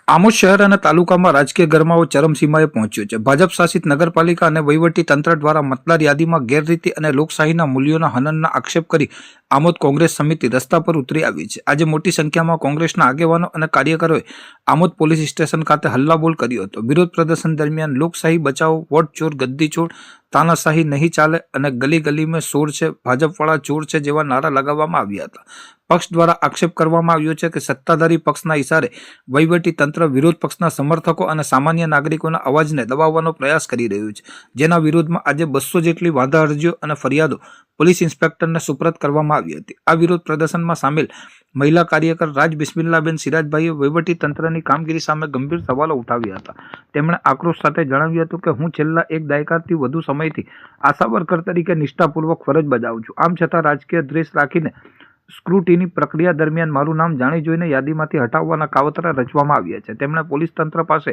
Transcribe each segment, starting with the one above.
આમોદ શહેર અને તાલુકામાં રાજકીય ગરમાવો ચરમસીમાએ પહોંચ્યો છે. ભાજપ શાસિત નગરપાલિકા અને વહીવટી તંત્ર દ્વારા મતદાર યાદીમાં ગેરરીતિ અને લોકશાહીના મૂલ્યોના હનનના આક્ષેપ કરી આમોદ કોંગ્રેસ સમિતિ રસ્તા પર ઉતરી આવી છે. આજે મોટી સંખ્યામાં કોંગ્રેસના આગેવાનો અને કાર્યકરોએ આમોદ પોલીસ સ્ટેશન ખાતે હલ્લાબોલ કર્યો હતો. વિરોધ પ્રદર્શન દરમિયાન લોકશાહી બચાવો, વોટ ચોર, ગદ્દી ચોર, તાનાશાહી નહીં ચાલે અને ગલી ગલી મેં ચોર છે, ભાજપવાળા ચોર છે જેવા નારા લગાવવામાં આવ્યા હતા. પક્ષ દ્વારા આક્ષેપ કરવામાં આવ્યો છે કે સત્તાધારી પક્ષના ઇશારે વહીવટી તંત્ર વિરોધ પક્ષના સમર્થકો અને સામાન્ય નાગરિકોના અવાજને દબાવવાનો પ્રયાસ કરી રહ્યું છે, જેના વિરોધમાં આજે 200 જેટલી વાંધા અરજીઓ અને ફરિયાદો પોલીસ ઇન્સ્પેક્ટરને સુપ્રત કરવામાં આવી હતી. આ વિરોધ પ્રદર્શનમાં સામેલ મહિલા કાર્યકર રાજ બિસ્મિલ્લાબેન સિરાજભાઈએ વહીવટી તંત્રની કામગીરી સામે ગંભીર સવાલો ઉઠાવ્યા હતા. તેમણે આક્રોશ સાથે જણાવ્યું હતું કે હું છેલ્લા 1 દાયકાથી વધુ સમયથી આશા વર્કર તરીકે નિષ્ઠાપૂર્વક ફરજ બજાવું છું. આમ છતાં રાજકીય દ્વેષ રાખીને સ્ક્રુટીની પ્રક્રિયા દરમિયાન મારું નામ જાણી જોઈને યાદીમાંથી હટાવવાના કાવતરા રચવામાં આવ્યા છે. તેમણે પોલીસ તંત્ર પાસે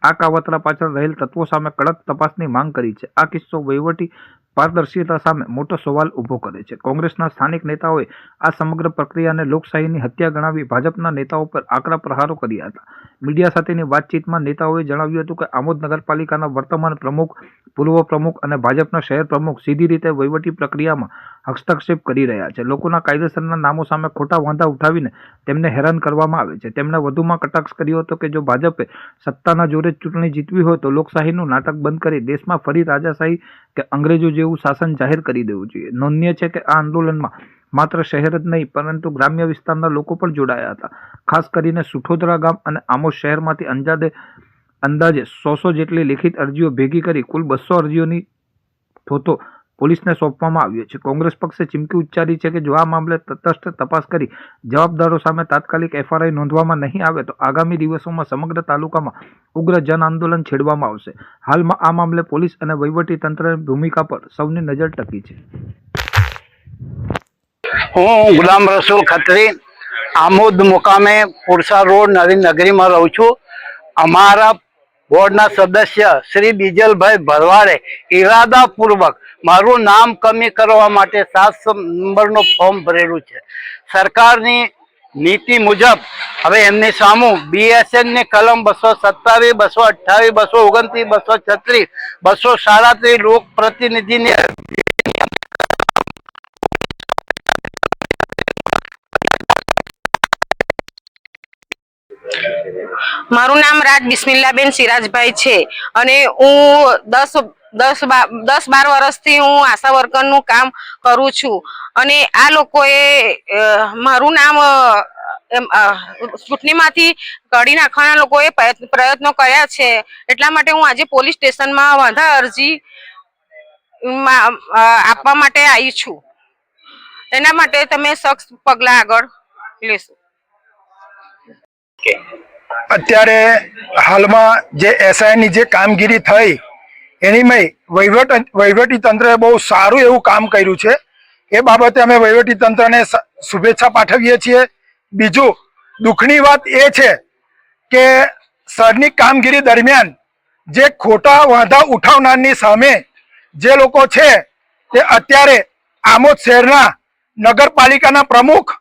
આ કાવતરા પાછળ રહેલ તત્વો સામે કડક તપાસની માંગ કરી છે. આ કિસ્સો વહીવટી પારદર્શિતા સામે મોટો સવાલ ઊભો કરે છે. કોંગ્રેસના સ્થાનિક નેતાઓએ આ સમગ્ર પ્રક્રિયાને લોકશાહીની હત્યા ગણાવી ભાજપના નેતાઓ પર આકરા પ્રહારો કર્યા હતા. મીડિયા સાથેની વાતચીતમાં નેતાઓએ જણાવ્યું હતું કે આમોદ નગરપાલિકાના વર્તમાન પ્રમુખ, પૂર્વ પ્રમુખ અને ભાજપના શહેર પ્રમુખ સીધી રીતે વહીવટી પ્રક્રિયામાં હસ્તક્ષેપ કરી રહ્યા છે. લોકોના કાયદેસરના નામો સામે ખોટા વાંધા ઉઠાવીને તેમને હેરાન કરવામાં આવે છે. તેમણે વધુમાં કટાક્ષ કર્યો હતો કે જો ભાજપે સત્તાના જોરે ચૂંટણી જીતવી હોય તો લોકશાહીનું નાટક બંધ કરી દેશમાં ફરી રાજાશાહી કે અંગ્રેજો જેવું શાસન જાહેર કરી દેવું જોઈએ. નોંધનીય છે કે આ આંદોલનમાં માત્ર શહેર જ નહીં પરંતુ ગ્રામ્ય વિસ્તારના લોકો પણ જોડાયા હતા. ખાસ કરીને સુઠોદરા ગામ અને આમોદ શહેરમાંથી અંદાજે 100 જેટલી લેખિત અરજીઓ ભેગી કરી કુલ 200 અરજીઓની થોતો પોલીસને સોંપવામાં આવ્યો છે. કોંગ્રેસ પક્ષે ચીમકી ઉચ્ચારી છે કે જો આ મામલે તટસ્થ તપાસ કરી જવાબદારો સામે તાત્કાલિક FRI નોંધવામાં નહીં આવે તો આગામી દિવસોમાં સમગ્ર તાલુકામાં ઉગ્ર જન આંદોલન છેડવામાં આવશે. હાલમાં આ મામલે પોલીસ અને વહીવટી તંત્રની ભૂમિકા પર સૌની નજર ટકી છે. હું ગુલામ રસૂલ ખત્રી આમોદ મુકામે પુરસા રોડ નગરીમાં રહું છું. અમારા બોર્ડના સદસ્ય શ્રી બીજલભાઈ ભરવાડે ઈરાદાપૂર્વક મારું નામ કમી કરવા માટે 7 નંબરનો ફોર્મ ભરેલું છે. સરકારની નીતિ મુજબ હવે એમની સામું BSN ની કલમ 227, 228, 229, 236, 237 લોક પ્રતિનિધિની મારું નામ રાજ બિસ્મિલ્લાબેન સિરાજભાઈ છે અને હું 10-12 વર્ષથી હું આશા વર્કરનું કામ કરું છું અને આ લોકોએ મારું નામ ચૂંટણીમાંથી કાઢી નાખવાના લોકોએ પ્રયત્નો કર્યા છે. એટલા માટે હું આજે પોલીસ સ્ટેશનમાં વાંધા અરજી આપવા માટે આવી છું. એના માટે તમે સખ્ત પગલાં આગળ લેશો. અત્યારે હાલમાં જે SI ની જે કામગીરી થઈ એની વહીવટી તંત્રએ બહુ સારું એવું કામ કર્યું છે. એ બાબતે અમે વહીવટી તંત્રને શુભેચ્છા પાઠવીએ છીએ. બીજું દુઃખની વાત એ છે કે સરની કામગીરી દરમિયાન જે ખોટા વાંધા ઉઠાવનારની સામે જે લોકો છે તે અત્યારે આમોદ શહેરના નગરપાલિકાના પ્રમુખ,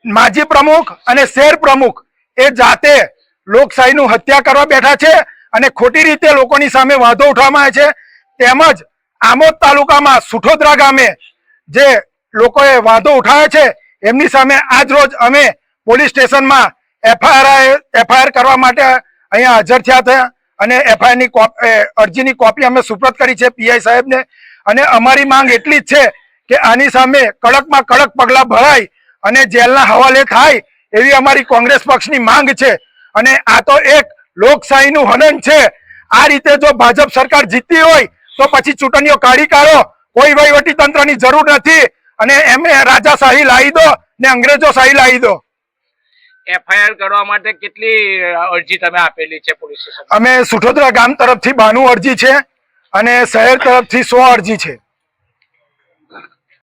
માજી પ્રમુખ અને શહેર પ્રમુખ એ જાતે લોકશાહીનું હત્યા કરવા બેઠા છે અને ખોટી રીતે લોકોની સામે વાંધો ઉઠાવવામાં આવે છે. તેમજ આમોદ તાલુકામાં સુઠોદરા ગામે જે લોકોએ વાંધો ઉઠાવ્યો છે એમની સામે આજ રોજ અમે પોલીસ સ્ટેશનમાં FIR કરવા માટે અહીંયા હાજર થયા હતા અને FIR ની અરજીની કોપી અમે સુપ્રત કરી છે PI સાહેબને. અને અમારી માંગ એટલી જ છે કે આની સામે કડકમાં કડક પગલાં ભરાય અને જેલના હવાલે થાય એવી અમારી કોંગ્રેસ પક્ષની માંગ છે. અને આ તો એક લોકશાહીનું હનન છે. આ રીતે જો ભાજપ સરકાર જીતતી હોય તો પછી ચૂંટણીઓ કાઢો, કોઈ વહીવટી તંત્રની જરૂર નથી અને એમને રાજાશાહી લાવી દો ને અંગ્રેજો શાહી લાવી દો. FIR કરવા માટે કેટલી અરજી તમે આપેલી છે પોલીસ સ્ટેશન? અમે સુઠોદરા ગામ તરફથી 92 અરજી છે અને શહેર તરફથી 100 અરજી છે.